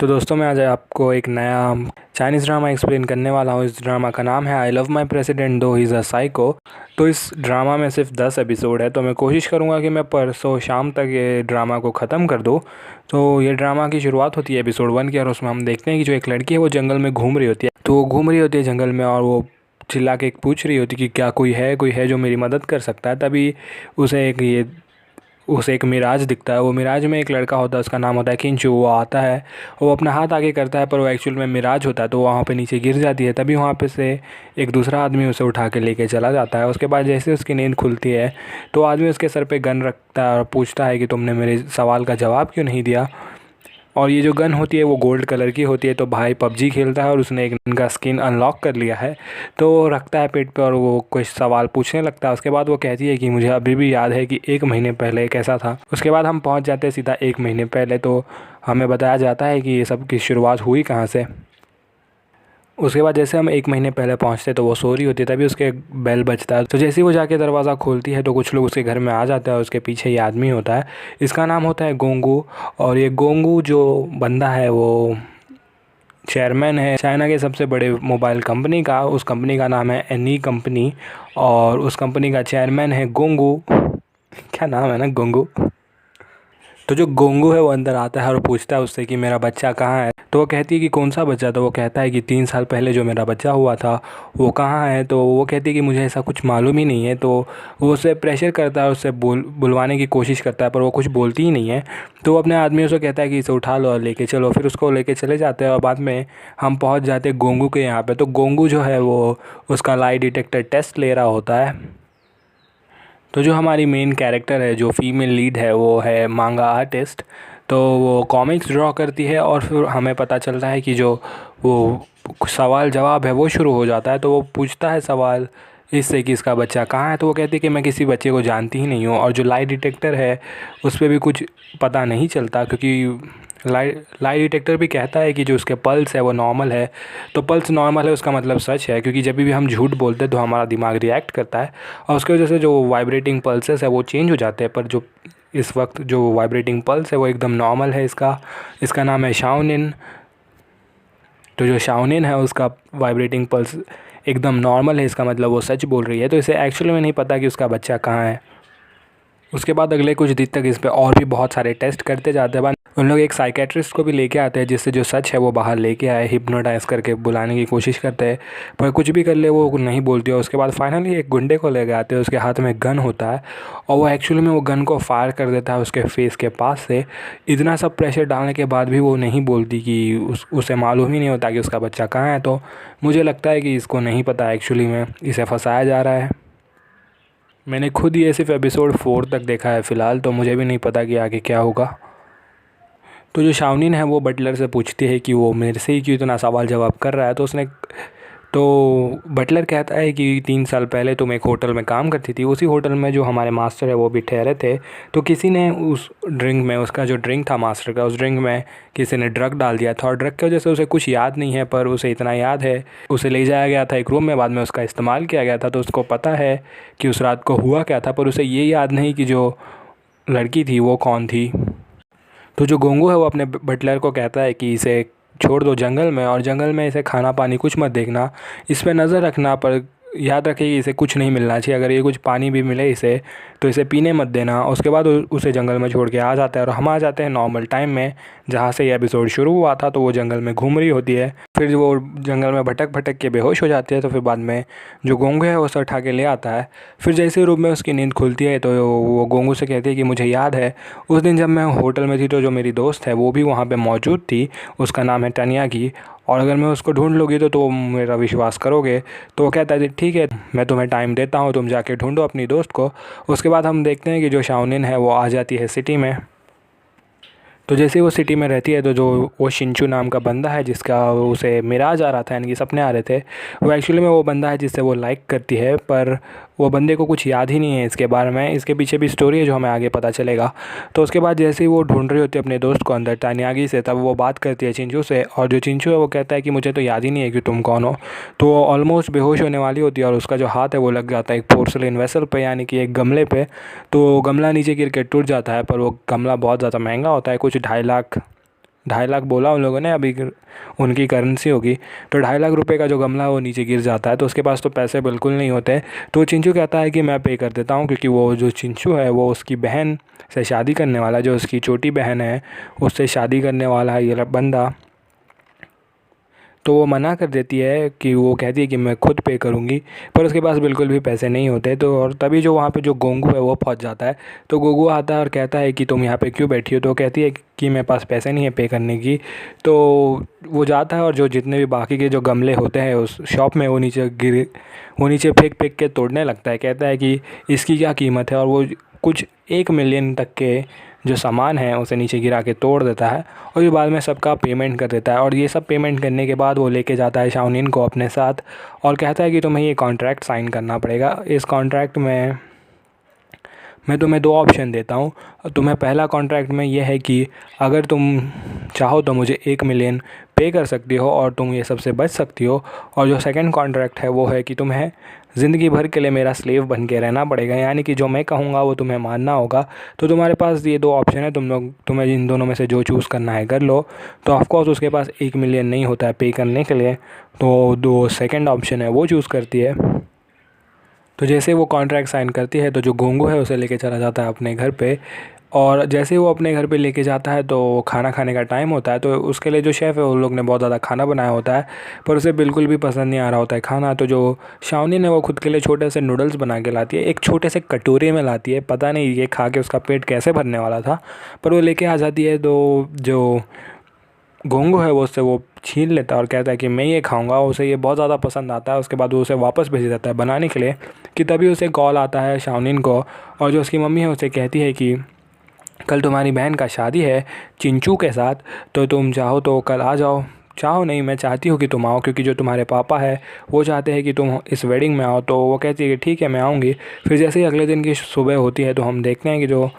तो दोस्तों मैं आज आपको एक नया चाइनीज़ ड्रामा एक्सप्लेन करने वाला हूँ। इस ड्रामा का नाम है आई लव माई प्रेसिडेंट दो ही इज़ अ साइको। तो इस ड्रामा में सिर्फ 10 एपिसोड है, तो मैं कोशिश करूँगा कि मैं परसों शाम तक ये ड्रामा को ख़त्म कर दूँ। तो ये ड्रामा की शुरुआत होती है एपिसोड 1 की, और उसमें हम देखते हैं कि जो एक लड़की है वो जंगल में घूम रही होती है। तो वो घूम रही होती है जंगल में, और वो चिल्ला के पूछ रही होती है कि क्या कोई है जो मेरी मदद कर सकता है। तभी उसे एक मिराज दिखता है। वो मिराज में एक लड़का होता है, उसका नाम होता है किंचू। वो आता है, वो अपना हाथ आगे करता है, पर वो एक्चुअल में मिराज होता है, तो वहाँ पे नीचे गिर जाती है। तभी वहाँ पे से एक दूसरा आदमी उसे उठा के लेके चला जाता है। उसके बाद जैसे उसकी नींद खुलती है तो आदमी उसके सर पे गन रखता है और पूछता है कि तुमने मेरे सवाल का जवाब क्यों नहीं दिया। और ये जो गन होती है वो गोल्ड कलर की होती है। तो भाई पबजी खेलता है और उसने एक गन का स्किन अनलॉक कर लिया है, तो वो रखता है पेट पे और वो कुछ सवाल पूछने लगता है। उसके बाद वो कहती है कि मुझे अभी भी याद है कि 1 महीने पहले कैसा था। उसके बाद हम पहुंच जाते हैं सीधा 1 महीने पहले। तो हमें बताया जाता है कि ये सब की शुरुआत हुई कहाँ से। उसके बाद जैसे हम 1 महीने पहले पहुंचते तो वो सो रही होती है, तभी उसके बेल बजता है। तो जैसे ही वो जाके दरवाज़ा खोलती है तो कुछ लोग उसके घर में आ जाते हैं। उसके पीछे ये आदमी होता है, इसका नाम होता है गोंगू। और ये गोंगू जो बंदा है वो चेयरमैन है चाइना के सबसे बड़े मोबाइल कंपनी का। उस कंपनी का नाम है एनी कंपनी, और उस कंपनी का चेयरमैन है गोंगू। क्या नाम है ना, गोंगू। तो जो गोंगू है वो अंदर आता है और पूछता है उससे कि मेरा बच्चा कहाँ है। तो वो कहती है कि कौन सा बच्चा। तो वो कहता है कि 3 साल पहले जो मेरा बच्चा हुआ था वो कहाँ है। तो वो कहती है कि मुझे ऐसा कुछ मालूम ही नहीं है। तो वो उससे प्रेशर करता है, उससे बुलवाने की कोशिश करता है, पर वो कुछ बोलती ही नहीं है। तो वो अपने आदमियों से कहता है कि इसे उठा लो और लेके चलो। फिर उसको लेके चले जाते हैं और बाद में हम पहुँच जाते हैं गोंगू के यहाँ पे। तो गोंगू जो है वो उसका लाई डिटेक्टर टेस्ट ले रहा होता है। तो जो हमारी मेन कैरेक्टर है, जो फीमेल लीड है, वो है मांगा आर्टिस्ट। तो वो कॉमिक्स ड्रॉ करती है, और फिर हमें पता चलता है कि जो वो सवाल जवाब है वो शुरू हो जाता है। तो वो पूछता है सवाल इससे कि इसका बच्चा कहाँ है। तो वो कहती है कि मैं किसी बच्चे को जानती ही नहीं हूँ। और जो लाई डिटेक्टर है उस पर भी कुछ पता नहीं चलता, क्योंकि लाई डिटेक्टर भी कहता है कि जो उसके पल्स है वो नॉर्मल है। तो पल्स नॉर्मल है उसका मतलब सच है, क्योंकि जब भी हम झूठ बोलते हैं तो हमारा दिमाग रिएक्ट करता है, और उसकी वजह से जो वाइब्रेटिंग पल्सेस है वो चेंज हो जाते हैं। पर जो इस वक्त जो वाइब्रेटिंग पल्स है वो एकदम नॉर्मल है। इसका नाम है शाओनिन। तो जो शाओनिन है उसका वाइब्रेटिंग पल्स एकदम नॉर्मल है, इसका मतलब वो सच बोल रही है। तो इसे एक्चुअली में नहीं पता कि उसका बच्चा कहाँ है। उसके बाद अगले कुछ दिन तक इस पे और भी बहुत सारे टेस्ट करते जाते हैं। बाद उन लोग एक साइकेट्रिस्ट को भी लेके आते हैं, जिससे जो सच है वो बाहर लेके आए, हिप्नोटाइज करके बुलाने की कोशिश करते हैं, पर कुछ भी कर ले वो नहीं बोलती है। उसके बाद फाइनली एक गुंडे को लेके आते हैं, उसके हाथ में गन होता है, और वो एक्चुअली में वो गन को फायर कर देता है उसके फेस के पास से। इतना सब प्रेशर डालने के बाद भी वो नहीं बोलती कि उसे मालूम ही नहीं होता कि उसका बच्चा कहाँ है। तो मुझे लगता है कि इसको नहीं पता एक्चुअली में, इसे फंसाया जा रहा है। मैंने खुद ये सिर्फ एपिसोड 4 तक देखा है फ़िलहाल, तो मुझे भी नहीं पता कि आगे क्या होगा। तो जो शाओनिन है वो बटलर से पूछती है कि वो मेरे से ही क्यों इतना सवाल जवाब कर रहा है। तो बटलर कहता है कि 3 साल पहले तुम एक होटल में काम करती थी, उसी होटल में जो हमारे मास्टर है वो भी ठहरे थे। तो किसी ने उस ड्रिंक में, उसका जो ड्रिंक था मास्टर का, उस ड्रिंक में किसी ने ड्रग डाल दिया था, और ड्रग की वजह से उसे कुछ याद नहीं है, पर उसे इतना याद है उसे ले जाया गया था एक रूम में, बाद में उसका इस्तेमाल किया गया था। तो उसको पता है कि उस रात को हुआ क्या था, पर उसे ये याद नहीं कि जो लड़की थी वो कौन थी। तो जो गोंगू है वो अपने बटलर को कहता है कि इसे छोड़ दो जंगल में, और जंगल में इसे खाना पानी कुछ मत देखना, इस पे नज़र रखना, पर याद रखे कि इसे कुछ नहीं मिलना चाहिए। अगर ये कुछ पानी भी मिले इसे तो इसे पीने मत देना। उसके बाद उसे जंगल में छोड़ के आ जाता है, और हम आ जाते हैं नॉर्मल टाइम में, जहाँ से ये एपिसोड शुरू हुआ था। तो वो जंगल में घूम रही होती है, फिर वो जंगल में भटक भटक के बेहोश हो जाती है। तो फिर बाद में जो गोंगू है वो उसे उठा के ले आता है। फिर जैसे रूम में उसकी नींद खुलती है तो वो गोंगू से कहती है कि मुझे याद है उस दिन जब मैं होटल में थी तो जो मेरी दोस्त है वो भी वहाँ पे मौजूद थी, उसका नाम है टनिया की, और अगर मैं उसको ढूंढ लूँगी तो मेरा विश्वास करोगे। तो वो कहता है ठीक है, मैं तुम्हें टाइम देता हूँ, तुम जाके ढूंढो अपनी दोस्त को। उसके बाद हम देखते हैं कि जो शाओनिन है वो आ जाती है सिटी में। तो जैसे ही वो सिटी में रहती है तो जो वो शिंचू नाम का बंदा है, जिसका उसे मिराज आ रहा था, यानी कि सपने आ रहे थे, वो एक्चुअली में वो बंदा है जिससे वो लाइक करती है, पर वो बंदे को कुछ याद ही नहीं है इसके बारे में। इसके पीछे भी स्टोरी है जो हमें आगे पता चलेगा। तो उसके बाद जैसे ही वो ढूंढ रही होती है अपने दोस्त को अंदर टानियागी से, तब वो बात करती है चिंचू से, और जो चिंचू है वो कहता है कि मुझे तो याद ही नहीं है कि तुम कौन हो। तो वो ऑलमोस्ट बेहोश होने वाली होती है, और उसका जो हाथ है वो लग जाता है एक पोर्सलिन वेसल पे, यानी कि एक गमले पे। तो गमला नीचे गिर के टूट जाता है, पर वो गमला बहुत ज़्यादा महंगा होता है, कुछ 2.5 लाख 2.5 लाख बोला उन लोगों ने, अभी उनकी करेंसी होगी तो 2.5 लाख रुपए का जो गमला है वो नीचे गिर जाता है। तो उसके पास तो पैसे बिल्कुल नहीं होते। तो चिंचू कहता है कि मैं पे कर देता हूँ, क्योंकि वो जो चिंचू है वो उसकी बहन से शादी करने वाला है, जो उसकी छोटी बहन है उससे शादी करने वाला है ये बंदा। तो वो मना कर देती है कि वो कहती है कि मैं खुद पे करूँगी, पर उसके पास बिल्कुल भी पैसे नहीं होते। तो और तभी जो वहाँ पे जो गोंगू है वो पहुँच जाता है। तो गोंगू आता है और कहता है कि तुम यहाँ पे क्यों बैठी हो। तो कहती है कि मेरे पास पैसे नहीं है पे करने की। तो वो जाता है और जो जितने भी बाकी के जो गमले होते हैं उस शॉप में वो नीचे फेंक फेंक के तोड़ने लगता है। कहता है कि इसकी क्या कीमत है, और वो कुछ 1 मिलियन तक के जो सामान है उसे नीचे गिरा के तोड़ देता है और ये बाद में सबका पेमेंट कर देता है। और ये सब पेमेंट करने के बाद वो लेके जाता है शाओनिन को अपने साथ और कहता है कि तुम्हें ये कॉन्ट्रैक्ट साइन करना पड़ेगा। इस कॉन्ट्रैक्ट में मैं तुम्हें 2 ऑप्शन देता हूँ। तुम्हें पहला कॉन्ट्रैक्ट में ये है कि अगर तुम चाहो तो मुझे 1 मिलियन पे कर सकती हो और तुम ये सबसे बच सकती हो। और जो सेकंड कॉन्ट्रैक्ट है वो है कि तुम्हें ज़िंदगी भर के लिए मेरा स्लेव बन के रहना पड़ेगा, यानी कि जो मैं कहूँगा वो तुम्हें मानना होगा। तो तुम्हारे पास ये 2 ऑप्शन है, तुम्हें इन दोनों में से जो चूज़ करना है कर लो। तो ऑफकोर्स उसके पास 1 मिलियन नहीं होता है पे करने के लिए, तो जो सेकेंड ऑप्शन है वो चूज़ करती है। तो जैसे वो कॉन्ट्रैक्ट साइन करती है तो जो गोंगू है उसे लेके चला जाता है अपने घर पे। और जैसे वो अपने घर पे लेके जाता है तो खाना खाने का टाइम होता है। तो उसके लिए जो शेफ़ है उन लोग ने बहुत ज़्यादा खाना बनाया होता है, पर उसे बिल्कुल भी पसंद नहीं आ रहा होता है खाना। तो जो शाओनिन है वो खुद के लिए छोटे से नूडल्स बना के लाती है, एक छोटे से कटोरे में लाती है। पता नहीं ये खा के उसका पेट कैसे भरने वाला था, पर वो लेके आ जाती है। तो जो घोंघू है वो उससे वो छीन लेता है और कहता है कि मैं ये खाऊंगा। उसे ये बहुत ज़्यादा पसंद आता है। उसके बाद वो उसे वापस भेज देता है बनाने के लिए, कि तभी उसे कॉल आता है शाओनिन को। और जो उसकी मम्मी है उसे कहती है कि कल तुम्हारी बहन का शादी है चिंचू के साथ, तो तुम चाहो तो कल आ जाओ। चाहो नहीं, मैं चाहती हूँ कि तुम आओ, क्योंकि जो तुम्हारे पापा है वो चाहते हैं कि तुम इस वेडिंग में आओ। तो वो कहती है कि ठीक है मैं आऊँगी। फिर जैसे ही अगले दिन की सुबह होती है तो हम देखते हैं कि जो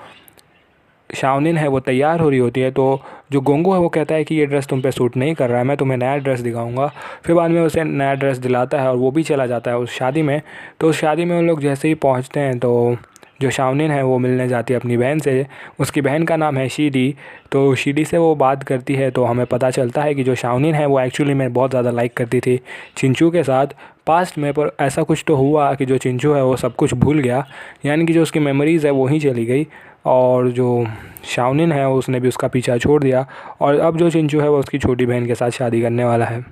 शाओनिन है वो तैयार हो रही होती है। तो जो गोंगू है वो कहता है कि ये ड्रेस तुम पे सूट नहीं कर रहा है, मैं तुम्हें नया ड्रेस दिखाऊंगा। फिर बाद में उसे नया ड्रेस दिलाता है और वो भी चला जाता है उस शादी में। तो उस शादी में उन लोग जैसे ही पहुंचते हैं तो जो शाओनिन है वो मिलने जाती है अपनी बहन से। उसकी बहन का नाम है शीडी। तो शीडी से वो बात करती है तो हमें पता चलता है कि जो शाओनिन है वो एक्चुअली में बहुत ज़्यादा लाइक करती थी चिंचू के साथ पास्ट में। पर ऐसा कुछ तो हुआ कि जो चिंचू है वो सब कुछ भूल गया, यानी कि जो उसकी मेमोरीज़ है वो ही चली गई। और जो शाओनिन है उसने भी उसका पीछा छोड़ दिया और अब जो चिंचू है वो उसकी छोटी बहन के साथ शादी करने वाला है।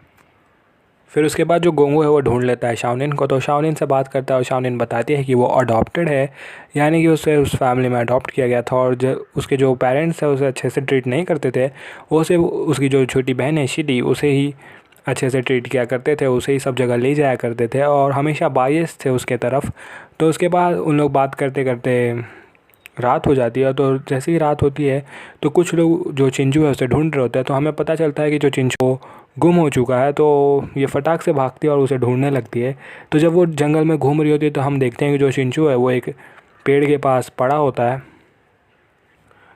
फिर उसके बाद जो गोंगू है वो ढूंढ लेता है शाओनिन को। तो शाओनिन से बात करता है और शाओनिन बताती है कि वो अडॉप्टेड है, यानी कि उसे उस फैमिली में अडॉप्ट किया गया था। और जो उसके जो पेरेंट्स हैं उसे अच्छे से ट्रीट नहीं करते थे। वो सिर्फ उसकी जो छोटी बहन है शिडी उसे ही अच्छे से ट्रीट किया करते थे, उसे ही सब जगह ले जाया करते थे और हमेशा बायस थे उसके तरफ। तो उसके बाद उन लोग बात करते करते रात हो जाती है। तो जैसे ही रात होती है तो कुछ लोग जो चिंचू है उसे ढूंढ रहे होते हैं। तो हमें पता चलता है कि जो चिंचू गुम हो चुका है। तो ये फटाक से भागती है और उसे ढूंढने लगती है। तो जब वो जंगल में घूम रही होती है तो हम देखते हैं कि जो चिंचू है वो एक पेड़ के पास पड़ा होता है।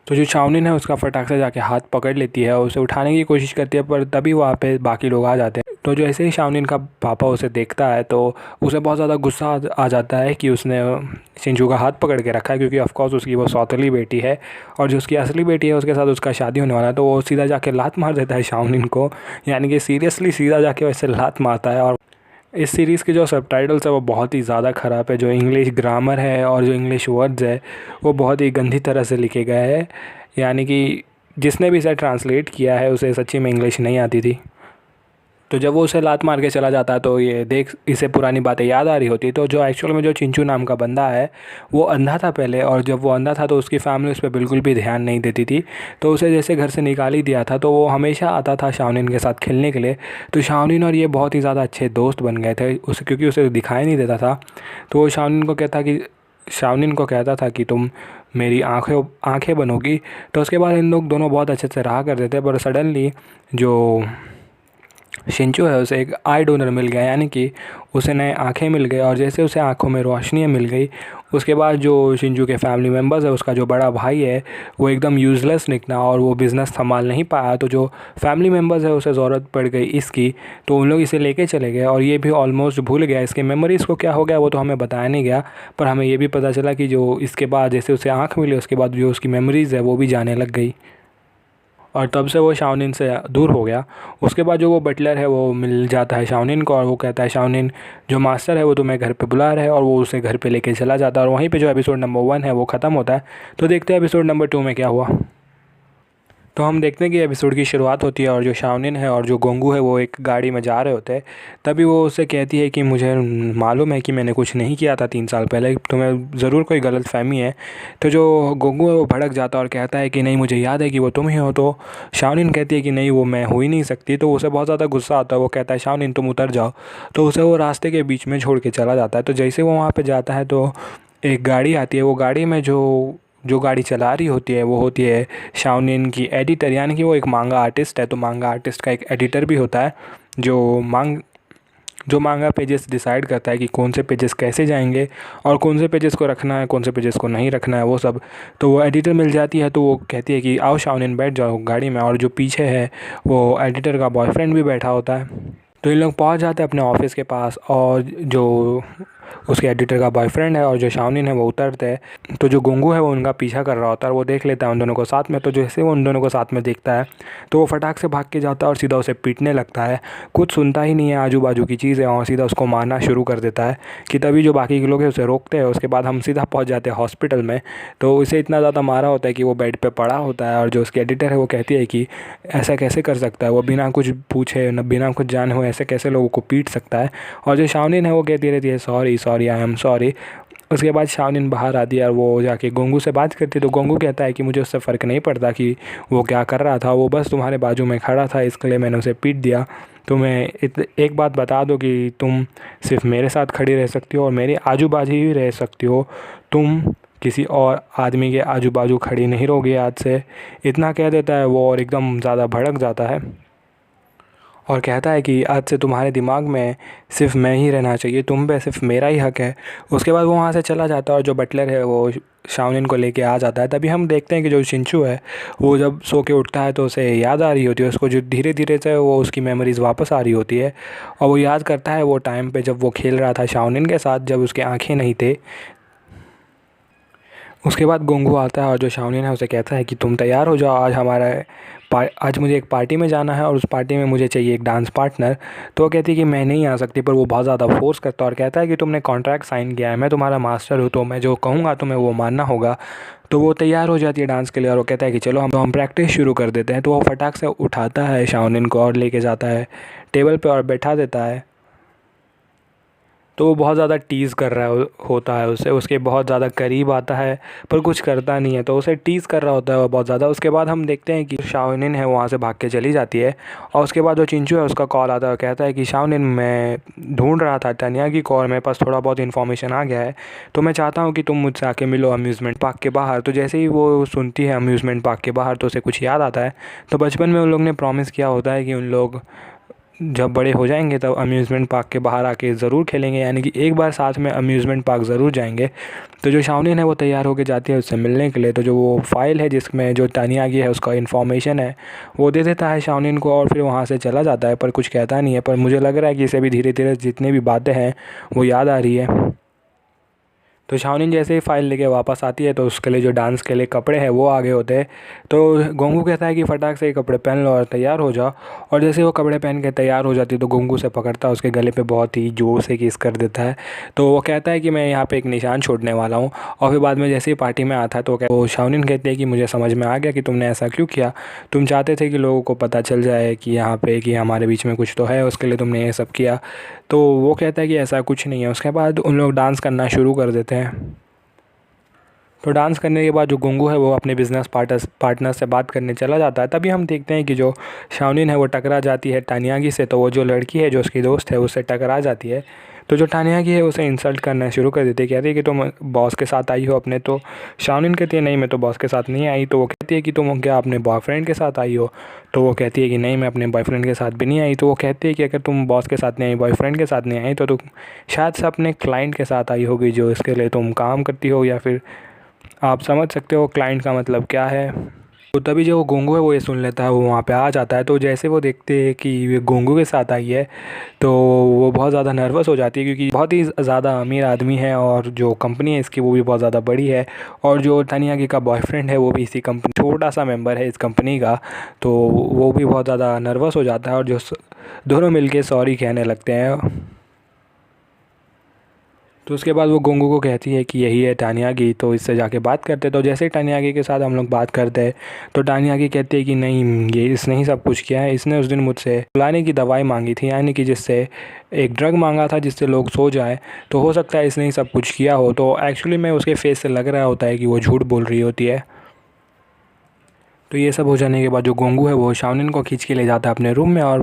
तो जो शाओनिन है उसका फटाक से जाके हाथ पकड़ लेती है और उसे उठाने की कोशिश करती है, पर तभी वहाँ पे बाकी लोग आ जाते हैं। तो जैसे ही शाओनिन का पापा उसे देखता है तो उसे बहुत ज़्यादा गुस्सा आ जाता है कि उसने चिंचू का हाथ पकड़ के रखा है, क्योंकि ऑफ कोर्स उसकी वो सौतेली बेटी है और जो उसकी असली बेटी है उसके साथ उसका शादी होने वाला है। तो वो सीधा जाके लात मार देता है शाओनिन को, यानी कि सीरियसली सीधा जाके वैसे लात मारता है। और इस सीरीज़ के जो सबटाइटल्स है वो बहुत ही ज़्यादा ख़राब है। जो इंग्लिश ग्रामर है और जो इंग्लिश वर्ड्स है वो बहुत ही गंदी तरह से लिखे गए हैं, यानी कि जिसने भी इसे ट्रांसलेट किया है उसे सच्ची में इंग्लिश नहीं आती थी। तो जब वो उसे लात मार के चला जाता है तो ये देख इसे पुरानी बातें याद आ रही होती। तो जो एक्चुअल में जो चिंचू नाम का बंदा है वो अंधा था पहले, और जब वो अंधा था तो उसकी फैमिली उस पर बिल्कुल भी ध्यान नहीं देती थी। तो उसे जैसे घर से निकाल ही दिया था। तो वो हमेशा आता था शाओनिन के साथ खेलने के लिए। तो शाओनिन और ये बहुत ही ज़्यादा अच्छे दोस्त बन गए थे उसे, क्योंकि उसे दिखाई नहीं देता था। तो वो शाओनिन को कहता था कि तुम मेरी आँखें बनोगी। तो उसके बाद इन लोग दोनों बहुत अच्छे से रहा करते थे। पर सडनली जो शिंचू है उसे एक आई डोनर मिल गया, यानी कि उसे नए आँखें मिल गई। और जैसे उसे आँखों में रोशनी मिल गई उसके बाद जो शिंचू के फैमिली मेम्बर्स है उसका जो बड़ा भाई है वो एकदम यूज़लेस निकला और वो बिज़नेस संभाल नहीं पाया। तो जो फैमिली मेम्बर्स है उसे ज़रूरत पड़ गई इसकी, तो उन लोग इसे लेके चले गए और ये भी ऑलमोस्ट भूल गया। इसके मेमोरीज़ को क्या हो गया वो तो हमें बताया नहीं गया, पर हमें ये भी पता चला कि जो इसके बाद जैसे उसे आँख मिली उसके बाद जो उसकी मेमोरीज़ है वो भी जाने लग गई। और तब से वो शाओनिन से दूर हो गया। उसके बाद जो वो बटलर है वो मिल जाता है शाओनिन को और वो कहता है शाओनिन जो मास्टर है वो तुम्हें घर पे बुला रहा है, और वो उसे घर पे लेके चला जाता है। और वहीं पे जो एपिसोड नंबर 1 है वो ख़त्म होता है। तो देखते हैं एपिसोड नंबर 2 में क्या हुआ। तो हम देखते हैं कि एपिसोड की शुरुआत होती है और जो शाओनिन है और जो गोंगू है वो एक गाड़ी में जा रहे होते हैं। तभी वो उससे कहती है कि मुझे मालूम है कि मैंने कुछ नहीं किया था 3 साल पहले, तुम्हें ज़रूर कोई गलतफहमी है। तो जो गोंगू है वो भड़क जाता है और कहता है कि नहीं, मुझे याद है कि वो तुम ही हो। तो शाओनिन कहती है कि नहीं, वो मैं हो ही नहीं सकती। तो उसे बहुत ज़्यादा गुस्सा आता है। वो कहता है शाओनिन तुम उतर जाओ। तो उसे वो रास्ते के बीच में छोड़ के चला जाता है। तो जैसे वो वहाँ पर जाता है तो एक गाड़ी आती है। वो गाड़ी में जो जो गाड़ी चला रही होती है वो होती है शाओनिन की एडिटर, यानी कि वो एक मांगा आर्टिस्ट है। तो मांगा आर्टिस्ट का एक एडिटर भी होता है जो मांगा पेजेस डिसाइड करता है कि कौन से पेजेस कैसे जाएंगे और कौन से पेजेस को रखना है, कौन से पेजेस को नहीं रखना है, वो सब। तो वो एडिटर मिल जाती है। तो वो कहती है कि आओ शाओनिन बैठ जाओ गाड़ी में। और जो पीछे है वो एडिटर का बॉयफ्रेंड भी बैठा होता है। तो इन लोग पहुंच जाते हैं अपने ऑफिस के पास और जो उसके एडिटर का बॉयफ्रेंड है और जो शाओनिन है वो उतरते हैं। तो जो गोंगू है वो उनका पीछा कर रहा होता है और वो देख लेता है उन दोनों को साथ में। तो जैसे वो उन दोनों को साथ में देखता है तो वो फटाक से भाग के जाता है और सीधा उसे पीटने लगता है। कुछ सुनता ही नहीं है आजू बाजू की चीज़ें और सीधा उसको मारना शुरू कर देता है। कि तभी जो बाकी के लोग हैं उसे रोकते हैं। उसके बाद हम सीधा पहुँच जाते हैं हॉस्पिटल में। तो उसे इतना ज़्यादा मारा होता है कि वो बेड पर पड़ा होता है। और जो उसकी एडिटर है वो कहती है कि ऐसा कैसे कर सकता है, वो बिना कुछ पूछे न बिना कुछ जाने हो ऐसे कैसे लोगों को पीट सकता है। और जो शाओनिन है वो कहती रहती है sorry sorry, I am sorry. उसके बाद शाओनिन बाहर आती है और वो जाके गोंगू से बात करती है। तो गोंगू कहता है कि मुझे उससे फ़र्क नहीं पड़ता कि वो क्या कर रहा था, वो बस तुम्हारे बाजू में खड़ा था इसके लिए मैंने उसे पीट दिया। तुम्हें एक बात बता दो कि तुम सिर्फ मेरे साथ खड़ी रह सकती हो और मेरे आजू बाजू ही रह सकती हो, तुम किसी और आदमी के आजू बाजू खड़ी नहीं रहोगी आज से। इतना कह देता है वो और एकदम ज़्यादा भड़क जाता है और कहता है कि आज से तुम्हारे दिमाग में सिर्फ मैं ही रहना चाहिए, तुम पे सिर्फ मेरा ही हक है। उसके बाद वो वहाँ से चला जाता है और जो बटलर है वो शाओनिन को लेके आ जाता है। तभी हम देखते हैं कि जो शिनचू है वो जब सो के उठता है तो उसे याद आ रही होती है, उसको जो धीरे धीरे से वो उसकी मेमोरीज़ वापस आ रही होती है। और वो याद करता है वो टाइम पे जब वो खेल रहा था शाओनिन के साथ, जब उसकी आँखें नहीं थे। उसके बाद गोंगू आता है और जो शाओनिन है उसे कहता है कि तुम तैयार हो जाओ, आज मुझे एक पार्टी में जाना है और उस पार्टी में मुझे चाहिए एक डांस पार्टनर। तो वो कहती है कि मैं नहीं आ सकती, पर वो बहुत ज़्यादा फोर्स करता है और कहता है कि तुमने कॉन्ट्रैक्ट साइन किया है, मैं तुम्हारा मास्टर हूँ, तो मैं जो कहूँगा तुम्हें वो मानना होगा। तो वो तैयार हो जाती है डांस के लिए और वो कहता है कि चलो हम प्रैक्टिस शुरू कर देते हैं। तो वो फटाक से उठाता है शाओनिन को और लेके जाता है टेबल पर और बैठा देता है। तो वो बहुत ज़्यादा टीज़ कर रहा होता है उसे, उसके बहुत ज़्यादा करीब आता है पर कुछ करता नहीं है। तो उसे टीज़ कर रहा होता है वो बहुत ज़्यादा। उसके बाद हम देखते हैं कि शाओनिन है वहाँ से भाग के चली जाती है। और उसके बाद जो चिंचू है उसका कॉल आता है और कहता है कि शाओनिन मैं ढूंढ रहा था टानिया की कॉल, मेरे पास थोड़ा बहुत इन्फॉर्मेशन आ गया है, तो मैं चाहता हूँ कि तुम मुझसे आके मिलो अम्यूज़मेंट पार्क के बाहर। तो जैसे ही वो सुनती है अम्यूज़मेंट पार्क के बाहर तो उसे कुछ याद आता है। तो बचपन में उन लोग ने प्रॉमिस किया होता है कि उन लोग जब बड़े हो जाएंगे तब अम्यूज़मेंट पार्क के बाहर आके ज़रूर खेलेंगे, यानी कि एक बार साथ में अम्यूज़मेंट पार्क ज़रूर जाएंगे। तो जो शाओनिन है वो तैयार होकर जाती है उससे मिलने के लिए। तो जो वो फाइल है जिसमें जो तानियागी है उसका इन्फॉर्मेशन है वो दे देता है शाओनिन को और फिर वहाँ से चला जाता है, पर कुछ कहता नहीं है। पर मुझे लग रहा है कि इसे भी धीरे धीरे जितनी भी बातें हैं वो याद आ रही है। तो शाओनिन जैसे ही फ़ाइल लेके वापस आती है तो उसके लिए जो डांस के लिए कपड़े हैं वो आगे होते हैं। तो गोंगू कहता है कि फटाक से ये कपड़े पहन लो और तैयार हो जाओ। और जैसे वो कपड़े पहन के तैयार हो जाती है तो गोंगू से पकड़ता है, उसके गले पे बहुत ही जोर से किस कर देता है। तो वो कहता है कि मैं यहाँ पे एक निशान छोड़ने वाला हूँ। और फिर बाद में जैसे ही पार्टी में आता है तो वो शाओनिन कहती है कि मुझे समझ में आ गया कि तुमने ऐसा क्यों किया, तुम चाहते थे कि लोगों को पता चल जाए कि यहाँ पे कि हमारे बीच में कुछ तो है, उसके लिए तुमने ये सब किया। तो वो कहता है कि ऐसा कुछ नहीं है। उसके बाद उन लोग डांस करना शुरू कर देते हैं। तो डांस करने के बाद जो गोंगू है वो अपने बिज़नेस पार्टनर से बात करने चला जाता है। तभी हम देखते हैं कि जो शाओनिन है वो टकरा जाती है टानियागी से। तो वो जो लड़की है जो उसकी दोस्त है उससे टकरा जाती है। तो जो टानियागी है उसे इंसल्ट करना शुरू कर देती है, कहती है कि तुम बॉस के साथ आई हो अपने। तो शाओनिन कहती है नहीं, मैं तो बॉस के साथ नहीं आई। तो वो कहती है कि तुम क्या अपने बॉयफ्रेंड के साथ आई हो। तो वो कहती है कि नहीं, मैं अपने बॉयफ्रेंड के साथ भी नहीं आई। तो वो कहती है कि अगर तुम बॉस के साथ नहीं आई, बॉयफ्रेंड के साथ नहीं आई, तो तुम शायद से अपने क्लाइंट के साथ आई होगी जो इसके लिए तुम काम करती हो, या फिर आप समझ सकते हो क्लाइंट का मतलब क्या है। तो तभी जो वो गोंगू है वो ये सुन लेता है, वो वहाँ पे आ जाता है। तो जैसे वो देखते हैं कि ये गोंगू के साथ आई है तो वो बहुत ज़्यादा नर्वस हो जाती है, क्योंकि बहुत ही ज़्यादा अमीर आदमी है और जो कंपनी है इसकी वो भी बहुत ज़्यादा बड़ी है, और जो तानियागी का बॉयफ्रेंड है वो भी इसी कंपनी छोटा सा मेंबर है इस कंपनी का। तो वो भी बहुत ज़्यादा नर्वस हो जाता है और जो दोनों मिलके सॉरी कहने लगते हैं। तो उसके बाद वो गोंगू को कहती है कि यही है टानियागी, तो इससे जाके बात करते। तो जैसे ही टानियागी के साथ हम लोग बात करते हैं तो टानियागी कहती है कि नहीं, ये इसने ही सब कुछ किया है। इसने उस दिन मुझसे बुलाने की दवाई मांगी थी, यानी कि जिससे एक ड्रग मांगा था जिससे लोग सो जाए। तो हो सकता है इसने ही सब कुछ किया हो। तो एक्चुअली में उसके फेस से लग रहा होता है कि वो झूठ बोल रही होती है। तो ये सब हो जाने के बाद जो गोंगू है वो शाओनिन को खींच के ले जाता है अपने रूम में और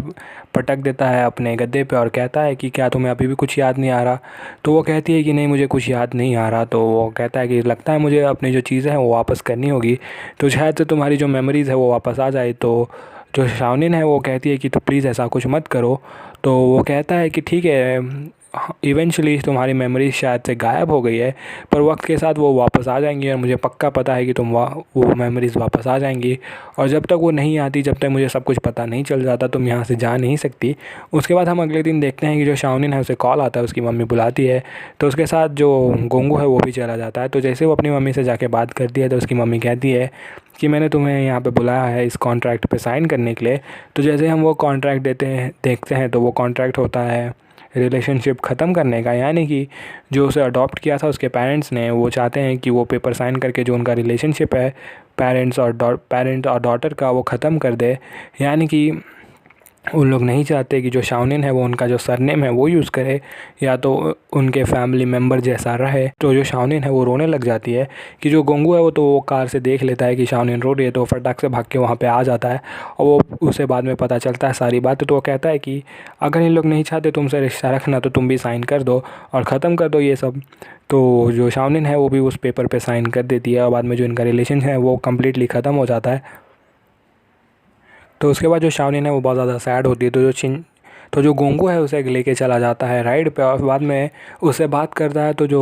पटक देता है अपने गद्दे पे और कहता है कि क्या तुम्हें अभी भी कुछ याद नहीं आ रहा। तो वो कहती है कि नहीं, मुझे कुछ याद नहीं आ रहा। तो वो कहता है कि लगता है मुझे अपनी जो चीज़ें हैं वो वापस करनी होगी, तो शायद से तुम्हारी जो मेमोरीज़ है वो वापस आ जाए। तो जो शाओनिन है वो कहती है कि तो प्लीज़ ऐसा कुछ मत करो। तो वो कहता है कि ठीक है, इवेंचुअली तुम्हारी मेमोरी शायद से गायब हो गई है, पर वक्त के साथ वो वापस आ जाएंगी और मुझे पक्का पता है कि वो मेमोरीज़ वापस आ जाएंगी। और जब तक वो नहीं आती, जब तक मुझे सब कुछ पता नहीं चल जाता, तुम यहाँ से जा नहीं सकती। उसके बाद हम अगले दिन देखते हैं कि जो शाओनिन है उसे कॉल आता है, उसकी मम्मी बुलाती है। तो उसके साथ जो गोंगू है वो भी चला जाता है। तो जैसे वो अपनी मम्मी से जाके बात करती है तो उसकी मम्मी कहती है कि मैंने तुम्हें यहाँ पे बुलाया है इस कॉन्ट्रैक्ट पे साइन करने के लिए। तो जैसे हम वो कॉन्ट्रैक्ट देखते हैं तो वो कॉन्ट्रैक्ट होता है रिलेशनशिप ख़त्म करने का, यानी कि जो उसे अडॉप्ट किया था उसके पेरेंट्स ने, वो चाहते हैं कि वो पेपर साइन करके जो उनका रिलेशनशिप है पेरेंट और डॉटर का वो ख़त्म कर दे। यानी कि उन लोग नहीं चाहते कि जो शाओनिन है वो उनका जो सरनेम है वो यूज़ करे या तो उनके फैमिली मेम्बर जैसा रहे। तो जो शाओनिन है वो रोने लग जाती है कि जो गोंगू है वो कार से देख लेता है कि शाओनिन रो रही है, तो फटाक से भाग के वहाँ पे आ जाता है और वो उसे बाद में पता चलता है सारी बात। तो वो कहता है कि अगर इन लोग नहीं चाहते तुमसे रिश्ता रखना तो तुम भी साइन कर दो और ख़त्म कर दो ये सब। तो जो शाओनिन है वो भी उस पेपर पर साइन कर देती है और बाद में जो इनका रिलेशन है वो कम्प्लीटली ख़त्म हो जाता है। तो उसके बाद जो शाओनिन है वो बहुत ज़्यादा सैड होती है। तो जो गोंगू है उसे लेके चला जाता है राइड पे और बाद में उससे बात करता है। तो जो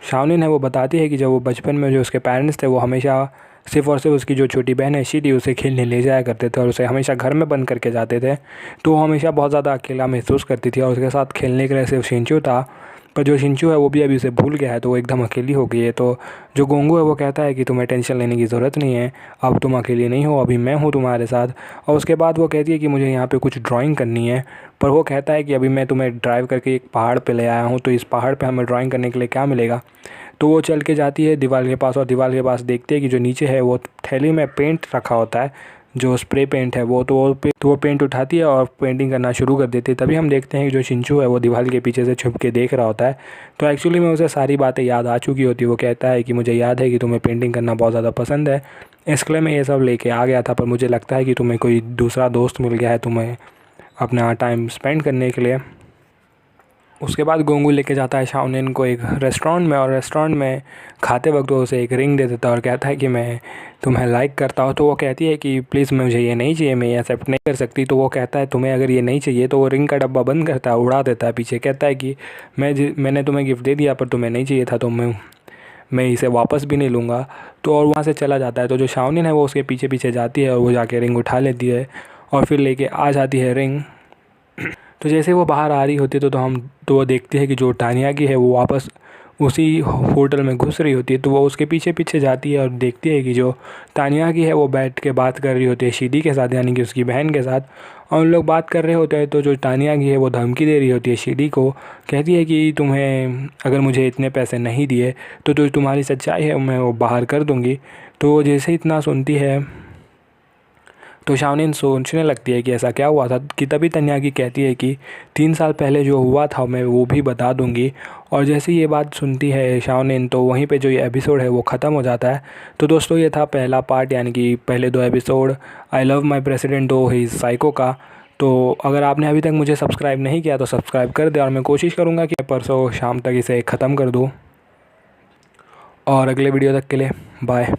शाओनिन है वो बताती है कि जब वो बचपन में जो उसके पेरेंट्स थे वो हमेशा सिर्फ़ और सिर्फ उसकी जो छोटी बहन है शीटी उसे खेलने ले जाया करते थे और उसे हमेशा घर में बंद करके जाते थे। तो वो हमेशा बहुत ज़्यादा अकेला महसूस करती थी और उसके साथ खेलने के लिए सिर्फ शिंचू था। पर जो शिंचू है वो भी अभी उसे भूल गया है, तो वो एकदम अकेली हो गई है। तो जो गोंगू है वो कहता है कि तुम्हें टेंशन लेने की ज़रूरत नहीं है, अब तुम अकेली नहीं हो, अभी मैं हूँ तुम्हारे साथ। और उसके बाद वो कहती है कि मुझे यहाँ पे कुछ ड्राइंग करनी है, पर वो कहता है कि अभी मैं तुम्हें ड्राइव करके एक पहाड़ पे ले आया हूँ, तो इस पहाड़ पे हमें ड्राइंग करने के लिए क्या मिलेगा। तो वो चल के जाती है दीवार के पास और दीवार के पास देखती है कि जो नीचे है वो थैली में पेंट रखा होता है, जो स्प्रे पेंट है वो पेंट उठाती है और पेंटिंग करना शुरू कर देती है। तभी हम देखते हैं कि जो शिंचू है वो दीवार के पीछे से छुप के देख रहा होता है। तो एक्चुअली में उसे सारी बातें याद आ चुकी होती है। वो कहता है कि मुझे याद है कि तुम्हें पेंटिंग करना बहुत ज़्यादा पसंद है, इसके लिए मैं ये सब लेके आ गया था, पर मुझे लगता है कि तुम्हें कोई दूसरा दोस्त मिल गया है तुम्हें अपना टाइम स्पेंड करने के लिए। उसके बाद गोंगू लेके जाता है शाओनिन को एक रेस्टोरेंट में और रेस्टोरेंट में खाते वक्त वो उसे एक रिंग दे देता है और कहता है कि मैं तुम्हें लाइक करता हूँ। तो वो कहती है कि प्लीज़ मुझे ये नहीं चाहिए, मैं ये एक्सेप्ट नहीं कर सकती। तो वो कहता है तुम्हें अगर ये नहीं चाहिए, तो वो रिंग का डब्बा बंद करता है, उड़ा देता है पीछे, कहता है कि मैंने तुम्हें गिफ्ट दे दिया पर तुम्हें नहीं चाहिए था, तो मैं इसे वापस भी नहीं लूँगा। तो और वहाँ से चला जाता है। तो जो शाओनिन है वो उसके पीछे पीछे जाती है और वो जाके रिंग उठा लेती है और फिर लेके आ जाती है रिंग। तो जैसे वो बाहर आ रही होती है तो वो देखती है कि जो टानियागी है वो वापस उसी होटल में घुस रही होती है। तो वो उसके पीछे पीछे जाती है और देखती है कि जो तानियागी है वो बैठ के बात कर रही होती है शीदी के साथ, यानी कि उसकी बहन के साथ। और उन लोग बात कर रहे होते हैं। तो जो तानियागी है वो धमकी दे रही होती है शीदी को, कहती है कि तुम्हें अगर मुझे इतने पैसे नहीं दिए तो जो तुम्हारी सच्चाई है मैं वो बाहर कर दूँगी। तो जैसे इतना सुनती है तो शाओनिन सोचने लगती है कि ऐसा क्या हुआ था, कि तभी तानियागी कहती है कि 3 साल पहले जो हुआ था मैं वो भी बता दूंगी। और जैसे ये बात सुनती है शाओनिन तो वहीं पे जो ये एपिसोड है वो ख़त्म हो जाता है। तो दोस्तों ये था पहला पार्ट, यानी कि पहले 2 episode I love my president दो ही साइको का। तो अगर आपने अभी तक मुझे सब्सक्राइब नहीं किया तो सब्सक्राइब कर दे और मैं कोशिश करूँगा कि परसों शाम तक इसे ख़त्म कर दूँ। और अगले वीडियो तक के लिए बाय।